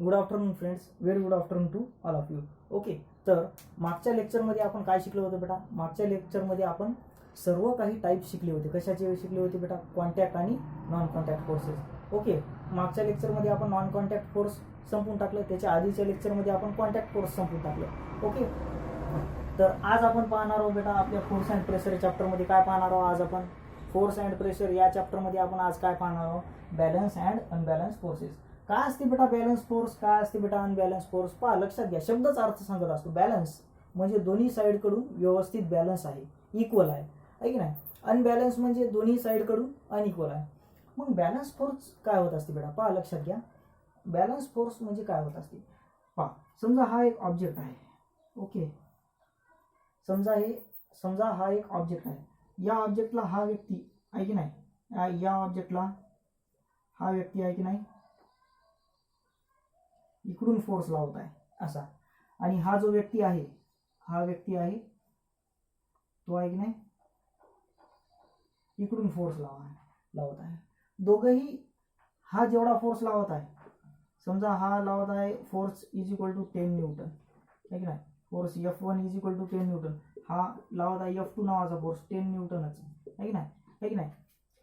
Good afternoon friends, very good afternoon to all of you. Okay, तर मागच्या लेक्चरमध्ये आपण काय शिकलो होतं बेटा? मागच्या लेक्चरमध्ये आपण सर्व काही टाईप शिकले होते. कशाचे शिकले होते बेटा? कॉन्टॅक्ट आणि नॉन कॉन्टॅक्ट फोर्सेस. ओके, मागच्या लेक्चरमध्ये आपण नॉन कॉन्टॅक्ट फोर्स संपून टाकलं. त्याच्या आधीच्या लेक्चरमध्ये आपण कॉन्टॅक्ट फोर्स संपून टाकलं. ओके, तर आज आपण पाहणार आहोत बेटा आपल्या फोर्स अँड प्रेशर चॅप्टरमध्ये. काय पाहणार आहोत आज आपण? फोर्स अँड प्रेशर या चॅप्टरमध्ये आपण आज काय पाहणार आहोत? Balance and unbalance forces. काय असते बेटा बॅलन्स फोर्स? काय असते बेटा अनबॅलन्स फोर्स? पहा, लक्षात घ्या, शब्दच अर्थ सांगत असतो. बॅलन्स म्हणजे दोन्ही साईडकडून व्यवस्थित बॅलन्स आहे, इक्वल आहे की नाही. अनबॅलन्स म्हणजे दोन्ही साईडकडून अनइक्वल आहे. मग बॅलन्स फोर्स काय होत असते बेटा? पहा, लक्षात घ्या, बॅलन्स फोर्स म्हणजे काय होत असते. पहा, समजा हा एक ऑब्जेक्ट आहे. ओके, समजा हा एक ऑब्जेक्ट आहे. या ऑब्जेक्टला हा व्यक्ती आहे की नाही, या ऑब्जेक्टला हा व्यक्ती आहे की नाही, इकडून फोर्स लावत आहे असा. आणि हा जो व्यक्ती आहे, हा व्यक्ती आहे तो आहे की नाही, इकडून फोर्स लावत आहे. दोघंही हा जेवढा फोर्स लावत आहे, समजा हा लावत आहे force is equal to 10 newton आहे की नाही. Force F1 is equal to 10 newton. हा लावत आहे F2 नावाचा फोर्स 10 न्यूटनच आहे की नाही.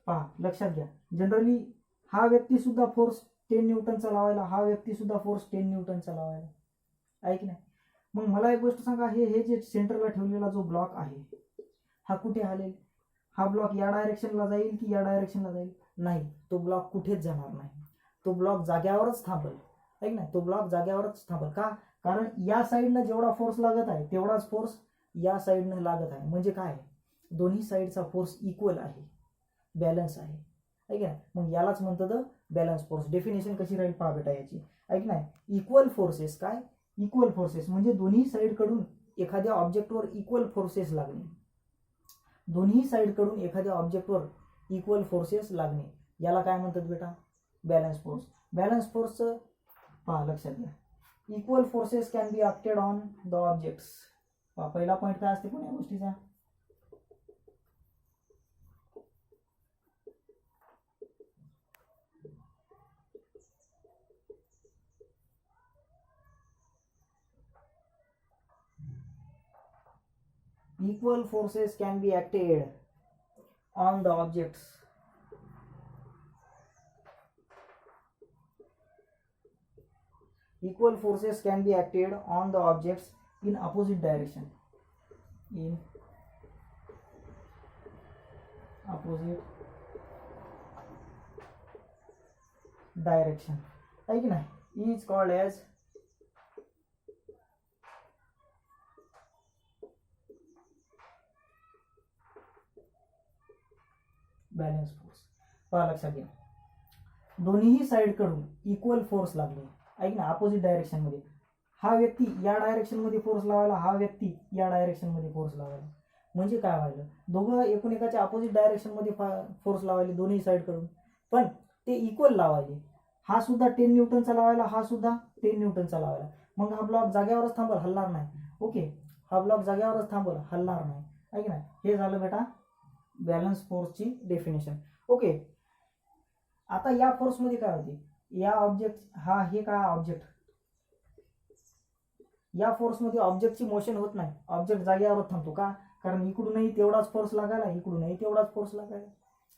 पहा, लक्षात घ्या, जनरली हा व्यक्ती सुद्धा फोर्स 10 न्यूटनचा लावायला, हा व्यक्ती सुद्धा फोर्स 10 न्यूटनचा लावायला आहे की नाही. मग मला एक गोष्ट सांगा, हे जे सेंटरला ठेवलेला जो ब्लॉक आहे, हा कुठे हलेल? हा ब्लॉक या डायरेक्शनला जाईल की या डायरेक्शनला जाईल? नाही, तो ब्लॉक कुठेच जाणार नाही. तो ब्लॉक जाग्यावरच थांबल आहे की नाही. तो ब्लॉक जाग्यावरच थांबल. का? कारण या साईडनं जेवढा फोर्स लागत आहे तेवढाच फोर्स या साईडनं लागत आहे. म्हणजे काय? दोन्ही साईडचा फोर्स इक्वल आहे, बॅलन्स आहे की नाही. मग यालाच म्हणतात बॅलन्स फोर्स. डेफिनेशन कशी राहील पहा बेटा याची, आहे की नाही. Equal forces. काय? इक्वल फोर्सेस म्हणजे दोन्ही साईडकडून एखाद्या ऑब्जेक्टवर इक्वल फोर्सेस लागणे. दोन्ही साईडकडून एखाद्या ऑब्जेक्टवर इक्वल फोर्सेस लागणे, याला काय म्हणतात बेटा? Balance force. बॅलन्स फोर्सचं पहा, लक्षात घ्या, equal forces can be acted on the objects. पहा, पहिला पॉईंट काय असते पण या गोष्टीचा? Equal forces can be acted on the objects. Equal forces can be acted on the objects in opposite direction. In opposite direction, है कि नहीं, is called as balance force. पहा, लक्षात घ्या, दोन्ही साईडकडून इक्वल फोर्स लागले आहे ना, अपोजिट डायरेक्शन मध्ये. हा व्यक्ती या डायरेक्शन मध्ये फोर्स लावायला, हा व्यक्ती या डायरेक्शन मध्ये फोर्स लावायला. म्हणजे काय व्हायला? दोघं एकूण एकाच्या अपोजिट डायरेक्शन मध्ये फोर्स लावायले दोन्ही साईडकडून, पण ते इक्वल लावायले. हा सुद्धा 10 न्यूटनचा लावायला, हा सुद्धा 10 न्यूटनचा लावायला. मग हा ब्लॉक जागेवरच थांबल, हलणार नाही. ओके, हा ब्लॉक जागेवरच थांबल, हलणार नाही आहे की नाही. हे झालं बेटा बॅलन्स फोर्सची डेफिनेशन. ओके, आता या फोर्स मध्ये काय होते? या ऑब्जेक्ट, हा हे काय ऑब्जेक्ट, या फोर्स मध्ये ऑब्जेक्टची मोशन होत नाही, ऑब्जेक्ट जागेवर थांबतो. का? कारण इकडूनही तेवढाच फोर्स लागायला, इकडूनही तेवढाच फोर्स लागायला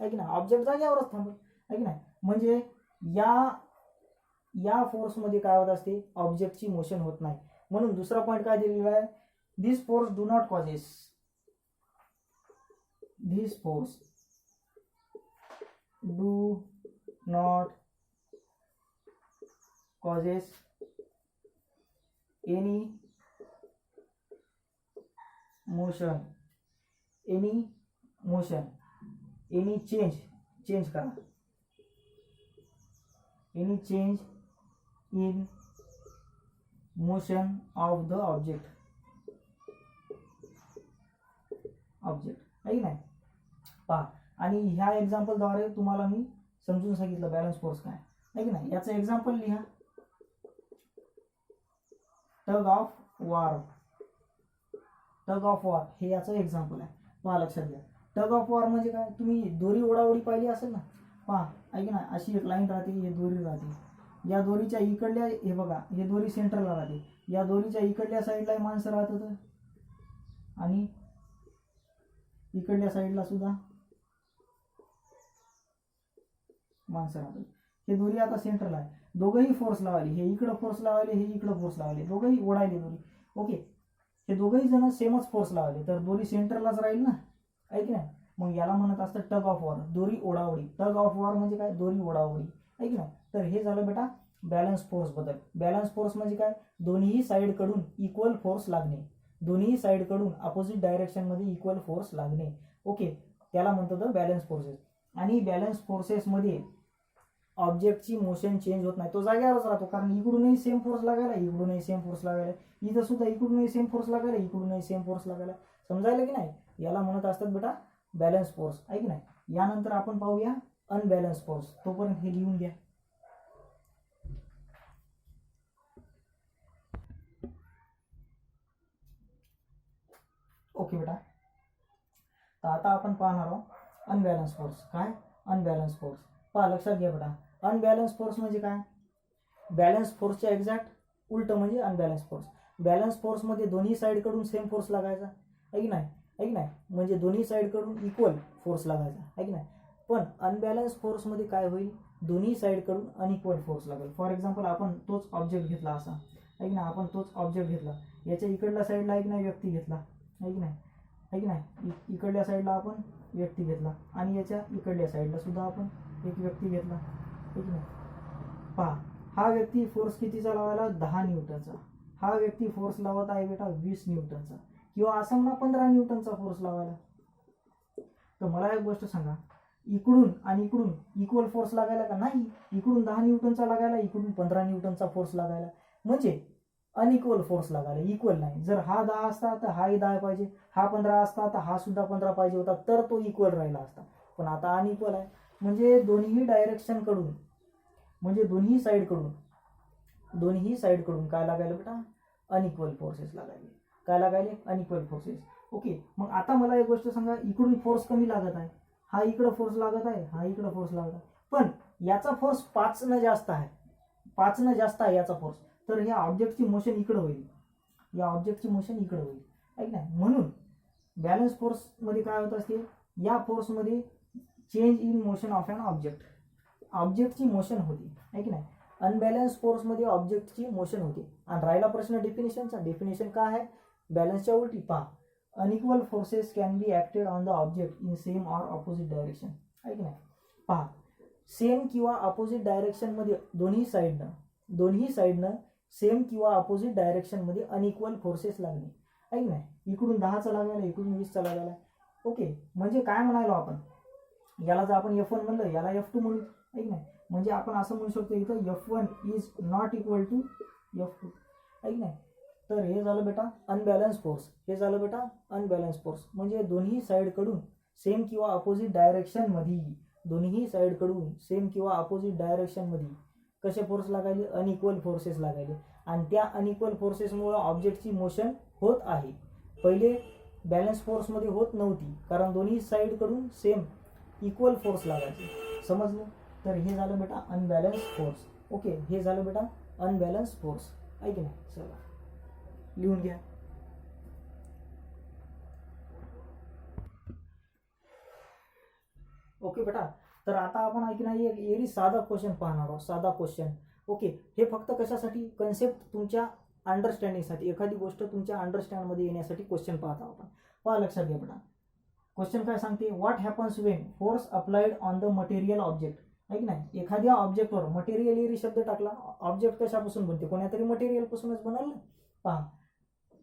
आहे की नाही. ऑब्जेक्ट जागेवरच थांबल आहे की नाही. म्हणजे या फोर्स मध्ये काय होत असते? ऑब्जेक्टची मोशन होत नाही. म्हणून दुसरा पॉईंट काय दिलेला आहे? This force do not causes, this force do not causes any motion, any change करा, any change in motion of the object आहे की नाही. पहा, आणि ह्या एक्झाम्पलद्वारे तुम्हाला मी समजून सांगितलं बॅलन्स फोर्स काय आहे की नाही. याचं एक्झाम्पल लिहा, tug of war. Tug of war हे याचं एक्झाम्पल आहे. पहा, लक्षात घ्या, टग ऑफ वॉर म्हणजे काय? तुम्ही दोरी ओढाओढी पाहिली असेल ना. पहा, आहे की नाही, अशी एक लाईन राहते, ही दोरी राहते, या दोरीच्या इकडल्या, हे बघा हे दोरी सेंटरला राहते, या दोरीच्या इकडल्या साईडला माणसं राहतात आणि इकडल्या साईडला सुद्धा माणसं राहतात. हे दोरी आता सेंटरला आहे, दोघंही फोर्स लावायले, हे इकडं फोर्स लावायले, हे इकडं फोर्स लावायले, दोघंही ओढायले दोरी. ओके, हे दोघंही जण सेमच फोर्स लावायले, तर दोरी सेंटरलाच राहील ना, आहे की नाही. मग याला म्हणत असतं टग ऑफ वॉर, दोरी ओढाओढी. टग ऑफ वॉर म्हणजे काय, दोरी ओढाओढी, आहे की नाही. तर हे झालं बेटा बॅलन्स फोर्स बद्दल. बॅलन्स फोर्स म्हणजे काय, दोन्ही साईड कडून इक्वल फोर्स लागणे, दोन्ही साईड कडून अपोजिट डायरेक्शन मध्ये इक्वल फोर्स लागणे. ओके, त्याला म्हणतात बॅलन्स फोर्सेस. आणि बॅलन्स फोर्सेस मध्ये ऑब्जेक्टची मोशन चेंज होत नाही, तो जागेवरच राहतो, कारण इकडूनही सेम फोर्स लागायला, इकडूनही सेम फोर्स लागायला, इथं सुद्धा इकडूनही सेम फोर्स लागायला, इकडूनही सेम फोर्स लागायला. समजायला की नाही, याला म्हणत असतात बेटा बॅलन्स फोर्स, आहे की नाही. यानंतर आपण पाहूया अनबॅलन्स फोर्स. तोपर्यंत हे लिहून घ्या. ओके बेटा, तर आता आपण पाहणार आहोत अनबॅलन्स फोर्स. काय अनबॅलन्स फोर्स, पहा लक्षात घ्या बेटा. अनबॅलन्स फोर्स म्हणजे काय, बॅलन्स फोर्सच्या एक्झॅक्ट उलट म्हणजे अनबॅलन्स फोर्स. बॅलन्स फोर्समध्ये दोन्ही साईडकडून सेम फोर्स लागायचा, आहे की नाही, आहे की नाही, म्हणजे दोन्ही साईडकडून इक्वल फोर्स लागायचा, आहे की नाही. पण अनबॅलन्स फोर्समध्ये काय होईल, दोन्ही साईडकडून अनइक्वल फोर्स लागेल. फॉर एक्झाम्पल आपण तोच ऑब्जेक्ट घेतला असा, आहे की नाही, आपण तोच ऑब्जेक्ट घेतला, याच्या इकडल्या साईडला एक नाही व्यक्ती घेतला, आहे की नाही, आहे की नाही, इकडल्या साईडला आपण व्यक्ती घेतला आणि याच्या इकडल्या साईडला सुद्धा आपण एक व्यक्ती घेतला, आहे की नाही. पहा, हा व्यक्ती फोर्स कितीचा लावायला, 10 न्यूटनचा. हा व्यक्ती फोर्स लावत आहे बेटा 20 न्यूटनचा, किंवा असं म्हणा 15 न्यूटनचा फोर्स लावायला. तर मला एक गोष्ट सांगा, इकडून आणि इकडून इक्वल फोर्स लागायला का, नाही. इकडून 10 न्यूटनचा लागायला, इकडून 15 न्यूटनचा फोर्स लागायला, म्हणजे अनइक्वल फोर्स लागायला, इक्वल नाही. जर हा 10 असता तर हाही 10 पाहिजे, हा 15 असता तर हा सुद्धा 15 पाहिजे होता, तर तो इक्वल राहिला असता. पण आता अनइक्वल आहे, म्हणजे दोन्ही डायरेक्शन कडून, म्हणजे दोन्ही साईड कडून काय लागायला बेटा, अनइक्वल फोर्सेस लागायले. काय लागायले, अनइक्वल फोर्सेस. ओके, मग आता मला एक गोष्ट सांगा, इकडून फोर्स कमी लागत आहे, हा इकडं फोर्स लागत आहे, हा इकडं फोर्स लागत आहे, पण याचा फोर्स 5 न जास्त आहे, 5 न जास्त आहे याचा फोर्स, तर ह्या ऑब्जेक्टची मोशन इकडं होईल, या ऑब्जेक्टची मोशन इकडं होईल, आहे नाही. म्हणून बॅलन्स फोर्समध्ये काय होत असते, या फोर्समध्ये change in motion of an object, ऑब्जेक्टची मोशन होती, आहे की नाही. अनबॅलन्स फोर्समध्ये ऑब्जेक्टची मोशन होते. आणि राहिला प्रश्न डेफिनेशनचा, डेफिनेशन काय आहे, बॅलन्सच्या उलटी. पहा, unequal forces can B acted on the object in same or opposite direction, आहे की नाही. पहा, सेम किंवा अपोजिट डायरेक्शन मध्ये दोन्ही साईडनं सेम किंवा अपोजिट डायरेक्शन मध्ये अनइक्वल फोर्सेस लागणे, आहे की नाही. इकडून 10चा लागायला, इकडून 20चा लागायला. ओके, म्हणजे काय म्हणालो आपण, याला जर आपण F1 म्हणलं, याला F2 म्हणू, आहे की नाही. म्हणजे आपण असं म्हणू शकतो इथं F1 is not equal to F2, आहे की नाही. तर हे झालं बेटा अनबॅलन्स फोर्स, हे झालं बेटा अनबॅलन्स फोर्स. म्हणजे दोन्ही साईडकडून सेम किंवा अपोजिट डायरेक्शन मध्ये, दोन्ही साईडकडून सेम किंवा अपोजिट डायरेक्शन मध्ये कसे फोर्स लागायले, अनइक्वल फोर्सेस लागायले. आणि त्या अनइक्वल फोर्सेसमुळे ऑब्जेक्टची मोशन होत आहे. पहिले बॅलन्स फोर्समध्ये होत नव्हती, कारण दोन्ही साईडकडून सेम इक्वल फोर्स लागायचे. समजलं. तर हे झालं बेटा अनबॅलन्स फोर्स. ओके, हे झालं बेटा अनबॅलन्स फोर्स, आहे की नाही. चला लिहून घ्या. ओके बेटा, तर आता आपण आहे की नाही एक एरी साधा क्वेश्चन पाहणार आहोत, साधा क्वेश्चन. ओके, हे फक्त कशासाठी, कन्सेप्ट तुमच्या अंडरस्टँडिंगसाठी, एखादी गोष्ट तुमच्या अंडरस्टँडमध्ये येण्यासाठी क्वेश्चन पाहत आहोत आपण. पहा लक्षात घ्या बेटा, क्वेश्चन काय सांगते, what happens Wien force applied on the material object, आहे की नाही. एखाद्या ऑब्जेक्टवर मटेरियल एरी शब्द टाकला, ऑब्जेक्ट कशापासून बनते, कोणत्यातरी मटेरियल पासूनच बनल ना. पहा,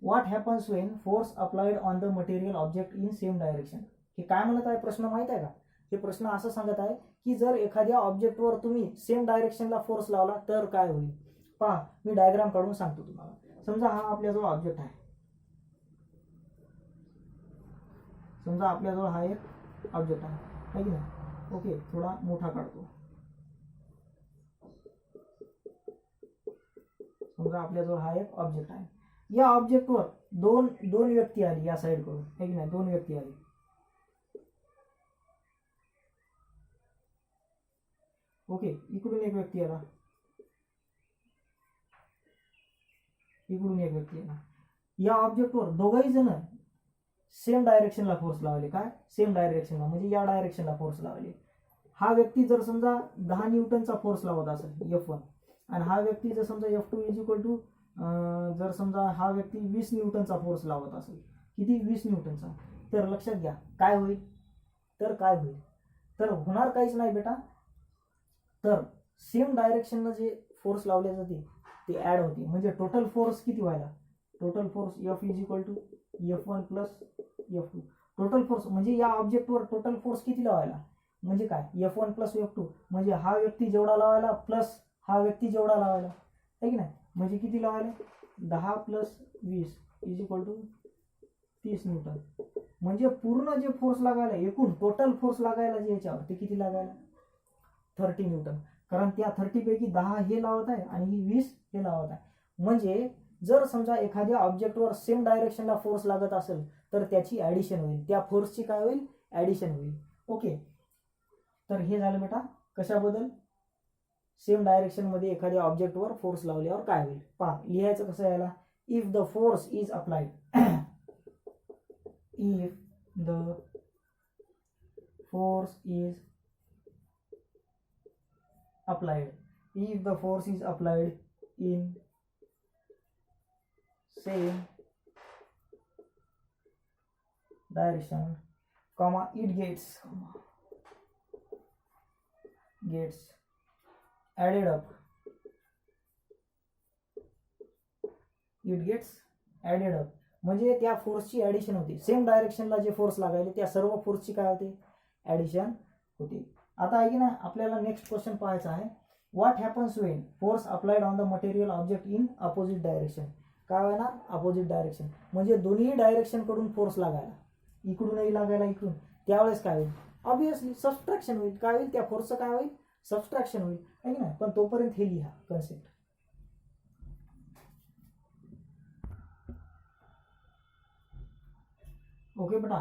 what happens Wien force applied on the material object in same direction. हे काय म्हणत आहे, प्रश्न माहित आहे का. हे प्रश्न असं सांगत आहे की जर एखाद्या ऑब्जेक्टवर तुम्ही सेम डायरेक्शनला फोर्स लावला तर काय होईल. पहा, मी डायग्राम काढून सांगतो तुम्हाला. समजा हा आपल्याजवळ ऑब्जेक्ट आहे, समजा आपल्याजवळ हा एक ऑब्जेक्ट आहे की नाही. ओके, थोडा मोठा काढतो. समजा आपल्याजवळ हा एक ऑब्जेक्ट आहे, या ऑब्जेक्टवर दोन व्यक्ती आली या साइड कडून, है की नाही. दोन व्यक्ती आली. ओके, इकडून एक व्यक्ती आला, इकडून एक व्यक्ती येणार. या ऑब्जेक्टवर दोघंही जण सेम डायरेक्शनला फोर्स लावले. काय? सेम डायरेक्शनला, म्हणजे या डायरेक्शनला फोर्स लावले. हा व्यक्ती जर समजा 10 न्यूटनचा फोर्स लावत असेल F1, आणि हा व्यक्ती जर समजा F2 इज इक्वल टू जर समजा हा व्यक्ती 20 न्यूटनचा फोर्स लावत असेल. किती? 20 न्यूटनचा. तर लक्षात घ्या काय होईल, तर होणार काहीच नाही बेटा. तर सेम डायरेक्शनला जे फोर्स लावले जाते ते ऍड होते, म्हणजे टोटल फोर्स किती व्हायला? Total force F is equal to F1 plus F2. Total force म्हणजे या ऑब्जेक्टवर टोटल फोर्स किती लावायला, म्हणजे काय? F1 प्लस F2, म्हणजे हा व्यक्ती जेवढा लावायला प्लस हा व्यक्ती जेवढा लावायला, आहे की नाही? म्हणजे किती लावायला? 10 plus 20 is equal to 30 newton. म्हणजे पूर्ण जे फोर्स लागायला, एकूण टोटल फोर्स लागायला जे याच्यावर, ते किती लागायला? 30 न्यूटन. कारण त्या 30 पैकी 10 हे लावत आहे आणि 20 हे लावत आहे. म्हणजे जर समजा एखाद्या ऑब्जेक्टवर सेम डायरेक्शनला फोर्स लागत असेल तर त्याची ऍडिशन होईल, त्या फोर्सची काय होईल? ऍडिशन होईल. ओके, तर हे झालं बेटा कशाबद्दल? सेम डायरेक्शन मध्ये एखाद्या ऑब्जेक्टवर फोर्स लावल्यावर काय होईल. पहा, लिहायचं कसं यायला? If the force is applied if the force is applied in same direction, comma, it gets added up. म्हणजे त्या फोर्सची ऍडिशन होते. सेम डायरेक्शनला जे फोर्स लागायले त्या सर्व फोर्सची काय होते? ऍडिशन होते. आता आहे की ना, आपल्याला नेक्स्ट क्वेश्चन पाहायचा आहे. What happens Wien force applied on the material object in opposite direction. काय होणार? अपोजिट डायरेक्शन, म्हणजे दोन्ही डायरेक्शन कडून फोर्स लागायला, इकडूनही लागायला इकडून. त्यावेळेस काय होईल? ऑब्विसली सबस्ट्रॅक्शन होईल. काय होईल? त्या फोर्सचं काय होईल? सबस्ट्रॅक्शन होईल, आहे की नाही? पण तोपर्यंत हे लिहा concept. Okay beta,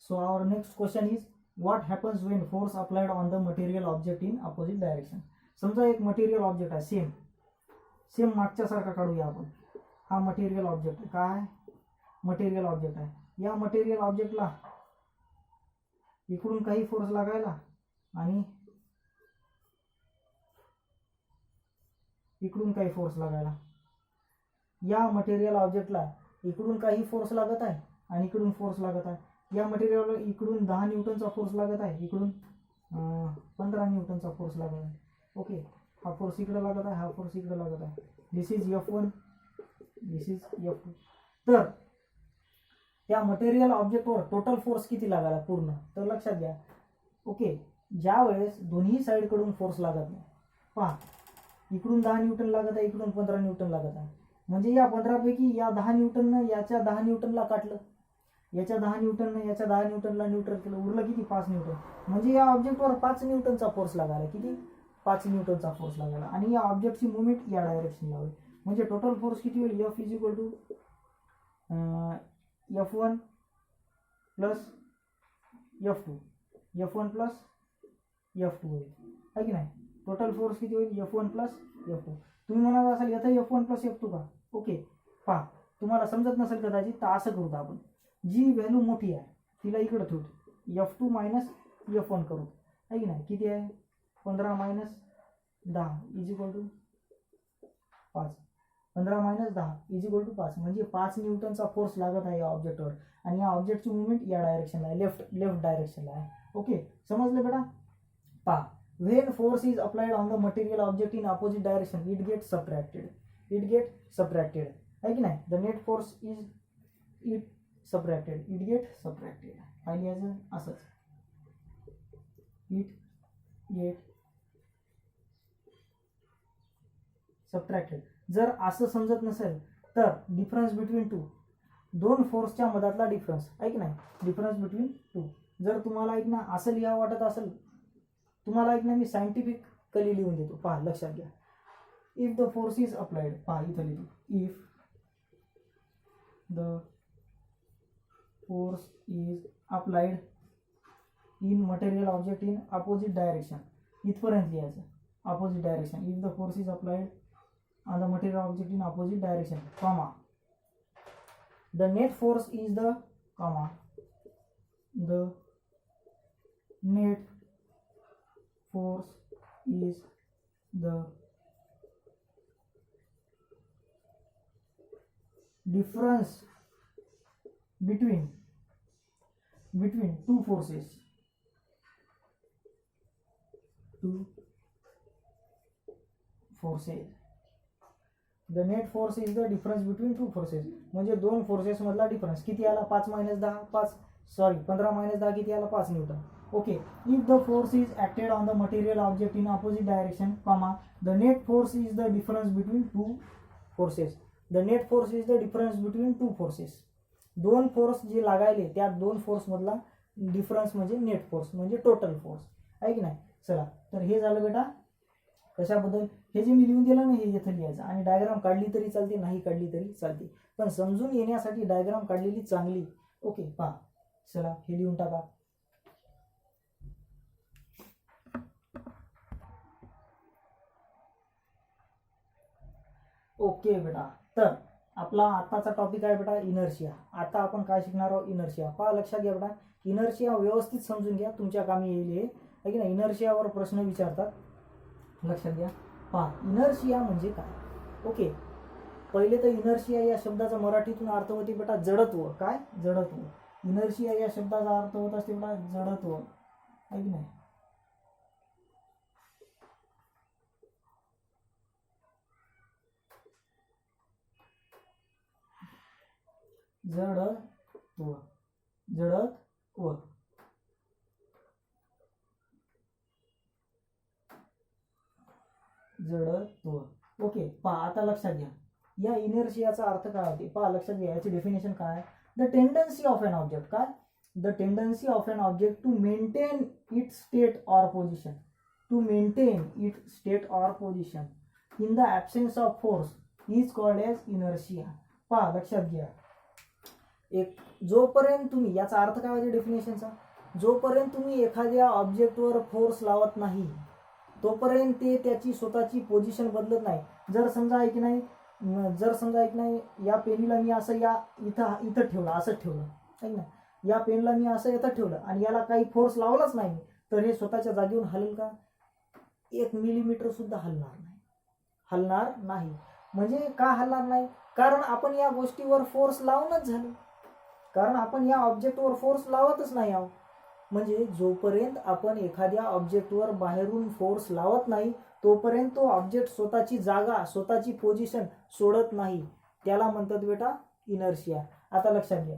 so our next question is what happens when force applied on the material object in opposite direction. समजा एक मटेरियल ऑब्जेक्ट आहे, सेम मागच्या सारखा काढूया आपण. हा मटेरियल ऑब्जेक्ट आहे. काय? मटेरियल ऑब्जेक्ट आहे. या मटेरियल ऑब्जेक्टला इकडून काही फोर्स लागायला आणि इकडून काही फोर्स लागायला. या मटेरियल ऑब्जेक्टला इकडून काही फोर्स लागत आहे आणि इकडून फोर्स लागत आहे. या मटेरियलवर इकडून 10 न्यूटनचा फोर्स लागत आहे, इकडून 15 न्यूटनचा फोर्स लागत आहे. ओके, हा फोर्स इकडे लागत आहे, हा फोर्स इकडे लागत आहे. This is F1, this is F2. तर त्या मटेरियल ऑब्जेक्टवर टोटल फोर्स किती लागायला पूर्ण? तर लक्षात घ्या. ओके, ज्या वेळेस दोन्ही साइड कडून फोर्स लागत नाही, पहा इकडून 10 न्यूटन लागत आहे, इकडून 15 न्यूटन लागत आहे. म्हणजे या 15 पैकी या 10 न्यूटननं याच्या 10 न्यूटनला काटलं, याच्या 10 न्यूटननं याच्या 10 न्यूटनला न्यूट्रल केलं, उरलं किती? 5 न्यूटन. म्हणजे या ऑब्जेक्टवर 5 न्यूटनचा फोर्स लागायला. किती? 5 न्यूटनचा फोर्स लागायला. आणि या ऑब्जेक्टची मुवमेंट या डायरेक्शनला होईल. म्हणजे टोटल फोर्स किती होईल? F is equal to F1 plus F2, F1 plus F2 होईल, आहे की नाही? टोटल फोर्स किती होईल? F1 plus F2. तुम्ही म्हणत असाल येतं F1 प्लस F2 का? ओके, पहा तुम्हाला समजत नसेल कदाचित, तर असं करू आपण. जी व्हॅल्यू मोठी आहे तिला इकडे ठेवतो, F2 मायनस F1 करू, आहे की नाही? किती आहे? 15 minus 10 is equal to 5. 15 minus 10 is equal to 5. म्हणजे 5 न्यूटनचा फोर्स लागत आहे या ऑब्जेक्टवर आणि या ऑब्जेक्टची मुवमेंट या डायरेक्शनला आहे, लेफ्ट डायरेक्शनला आहे. ओके, समजलं बेटा? पहा, when force is applied on the material object in opposite direction, it gets subtracted. है कि नहीं? The net force is it gets subtracted. File याचं असंच, it get subtracted. जर असं समजत नसेल तर डिफरन्स बिटवीन टू, दोन फोर्सच्या मधातला डिफरन्स, आहे की नाही? Difference between two. जर तुम्हाला ऐक ना असं लिहा वाटत असेल, तुम्हाला ऐक ना मी सायंटिफिकली लिहून देतो. पहा, लक्षात घ्या. If the force is applied, पहा इथं लिहितो, if the force is applied in material object in opposite direction, इथपर्यंत लिहायचं, opposite direction. If the force is applied on the material object in opposite direction, comma. The net force is the comma. The net force is the difference between two forces. The net force is the difference between two forces. म्हणजे दोन forces मधला difference किती आला 5 - 10 5 sorry 15 - 10 किती आला 5 Newton. Okay, if the force is acted on the material object in opposite direction, comma, the net force is the difference between two forces. The net force is the difference between two forces. दोन force जे लागायले त्या दोन force मधला difference म्हणजे net force म्हणजे total force आहे की नाही. चला, तर हे झालं बेटा कशाबद्दल. हे जे मी लिहून दिलं ना हे इथं लिहायचं आणि डायग्राम काढली तरी चालते नाही काढली तरी चालते, पण समजून येण्यासाठी डायग्राम काढलेली चांगली. ओके, पहा, चला हे लिहून टाका. ओके बेटा, तर आपला आताचा टॉपिक आहे बेटा इनर्शिया. आता आपण काय शिकणार आहोत इनर्शिया. पहा लक्षात घ्या बेटा, इनर्शिया व्यवस्थित समजून घ्या, तुमच्या कामी येईल हे की नाही. इनर्शियावर प्रश्न विचारतात, लक्षात घ्या. पहा इनर्शिया म्हणजे काय. ओके, पहिले तर इनर्शिया या शब्दाचा मराठीतून अर्थ होते बेटा जडत्व. काय जडत्व. इनर्शिया या शब्दाचा अर्थ होत असते बेटा जडत्व आहे की नाही. जडत्व जडत्व जडत्व. ओके, पहा आता लक्षात घ्या या इनर्शियाचा अर्थ काय होते. पहा लक्षात घ्या याची डेफिनेशन काय. The tendency of an object. काय the tendency of an object to maintain it state or position. To maintain it state or position in the absence of force is called as inertia. पहा लक्षात घ्या, एक जोपर्यंत तुम्ही याचा अर्थ काय होते डेफिनेशनचा, जोपर्यंत तुम्ही एखाद्या ऑब्जेक्टवर फोर्स लावत नाही तोपर्यंत ते त्याची स्वतःची पोझिशन बदलत नाही. जर समजा ऐक नाही या पेनीला मी असं या इथं ठेवलं, असं ठेवलं ऐक ना, या पेनला मी असं इथं ठेवलं आणि याला काही फोर्स लावलाच नाही तर हे स्वतःच्या जागेवरून हलेल का. 1 मिलीमीटर सुद्धा हलणार नाही. म्हणजे का हलणार नाही, कारण आपण या गोष्टीवर फोर्स लावूनच झालो, कारण आपण या ऑब्जेक्टवर फोर्स लावतच नाही आहोत. म्हणजे जोपर्यंत आपण एखाद्या ऑब्जेक्टवर बाहेरून फोर्स लावत नाही तोपर्यंत तो ऑब्जेक्ट स्वतःची जागा स्वतःची पोझिशन सोडत नाही. त्याला म्हणतात बेटा इनर्शिया. आता लक्षात घ्या,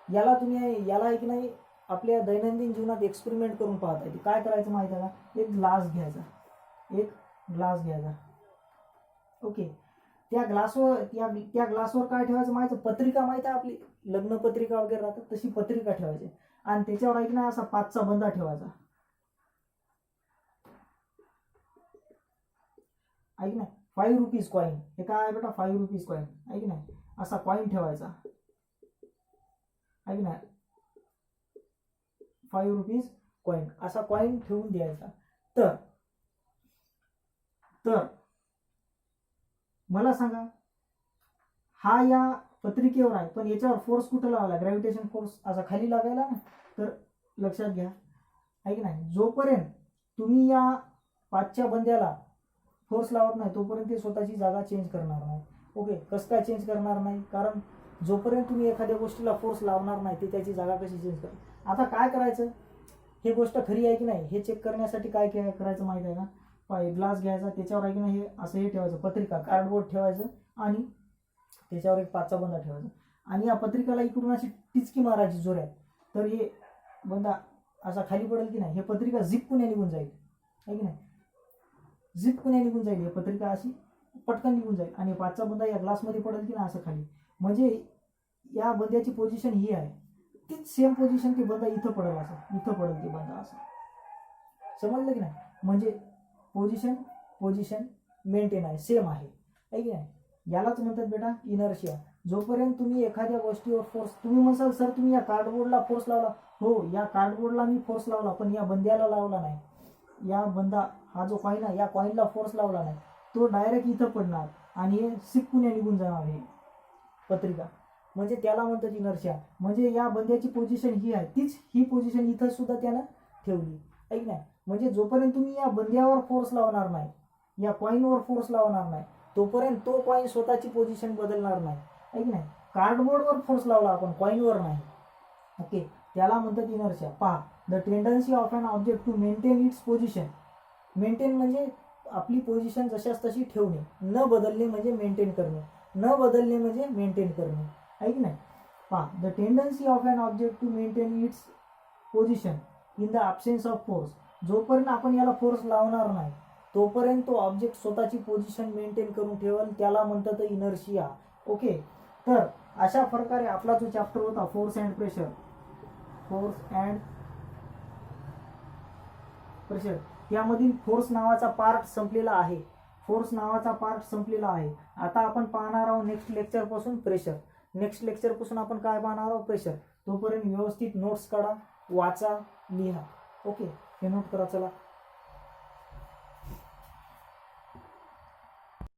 याला एक नाही आपल्या दैनंदिन जीवनात एक्सपेरिमेंट करून पाहता येते. काय करायचं माहिती आहे का, एक ग्लास घ्यायचा. ओके, त्या ग्लासवर काय ठेवायचं माहिती, पत्रिका माहिती आहे आपली लग्न पत्रिका वगैरे राहतात तशी पत्रिका ठेवायची आणि त्याच्यावर ऐक ना असा 5चा बंदा ठेवायचा. ऐक ना 5 रुपीज कॉईन. हे काय आहे बेटा 5 रुपीज कॉईन. ऐक ना असा कॉईन ठेवायचा. ऐक ना 5 रुपीज कॉईन असा कॉईन ठेवून द्यायचा. तर मला सांगा, हा या पत्रिकेवर आहे पण याच्यावर फोर्स कुठं लावला, ग्रॅव्हिटेशन फोर्स असा खाली लागायला ना. तर लक्षात घ्या, ऐक नाही, जोपर्यंत तुम्ही या 5च्या बंद्याला फोर्स लावत नाही तोपर्यंत ते स्वतःची जागा चेंज करणार नाही. ओके, कसं काय चेंज करणार नाही, कारण जोपर्यंत तुम्ही एखाद्या गोष्टीला फोर्स लावणार नाही ते त्याची जागा कशी चेंज करणार. आता काय करायचं, हे गोष्ट खरी आहे की नाही हे चेक करण्यासाठी काय करायचं माहिती आहे का. ग्लास घ्यायचा, त्याच्यावर आहे की नाही हे असं हे ठेवायचं, पत्रिका कार्डबोर्ड ठेवायचं आणि त्याच्यावर एक 5चा बंदा ठेवायचा आणि या पत्रिकाला इकडून अशी टिचकी मारायची जोरात. तर हे बंदा असा खाली पडेल की नाही, हे पत्रिका झिपकुने निघून जाईल आहे की नाही, झिपकुने निघून जाईल. हे पत्रिका अशी पटकन निघून जाईल आणि 5चा बंदा या ग्लासमध्ये पडेल की नाही असं खाली. म्हणजे या बंद्याची पोझिशन ही आहे, तीच सेम पोझिशन ते बंदा इथं पडेल, असं इथं पडेल ते बंदा असं. समजलं की नाही, म्हणजे पोझिशन मेंटेन आहे, सेम आहे की नाही. यालाच म्हणतात बेटा इनर्शिया. जोपर्यंत तुम्ही एखाद्या गोष्टीवर फोर्स, तुम्ही म्हणसाल सर तुम्ही या कार्डबोर्डला फोर्स लावला. हो, या कार्डबोर्डला मी फोर्स लावला पण या बंद्याला लावला नाही. या बंदा हा जो कॉईन आहे या कॉईनला फोर्स लावला नाही. तो डायरेक्ट इथं पडणार आणि हे सिक्कून निघून जाणार हे पत्रिका, म्हणजे त्याला म्हणतात इनर्शिया. म्हणजे या बंद्याची पोझिशन ही आहे, तीच ही पोझिशन इथं सुद्धा त्यानं ठेवली, ऐक नाही. म्हणजे जोपर्यंत तुम्ही या बंद्यावर फोर्स लावणार नाही, या कॉईनवर फोर्स लावणार नाही, तोपर्यंत तो कॉईन स्वतःची पोझिशन बदलणार नाही, ऐक नाही. कार्डबोर्डवर फोर्स लावला आपण, कॉईनवर नाही. ओके, त्याला म्हणतात इनर्शिया. पहा, the tendency of an object to maintain its position. Maintain म्हणजे आपली पोझिशन जशाच तशी ठेवणे, न बदलणे म्हणजे मेंटेन करणे, न बदलणे म्हणजे मेंटेन करणे, ऐक नाही. पहा, the tendency of an object to maintain its position in the absence of force. जोपर्यंत आपण याला फोर्स लावणार नाही तोपर्यंत तो ऑब्जेक्ट स्वतःची पोझिशन मेंटेन करून ठेवल, त्याला म्हणतात इनर्शिया. ओके, तर अशा प्रकारे आपला जो चॅप्टर होता force and pressure, force and pressure, यामधील फोर्स नावाचा पार्ट संपलेला आहे. फोर्स नावाचा पार्ट संपलेला आहे. आता आपण पाहणार आहोत नेक्स्ट लेक्चरपासून प्रेशर. नेक्स्ट लेक्चरपासून आपण काय पाहणार आहोत? प्रेशर. तोपर्यंत व्यवस्थित नोट्स काढा, वाचा, लिहा. ओके, हे नोट करा. चला.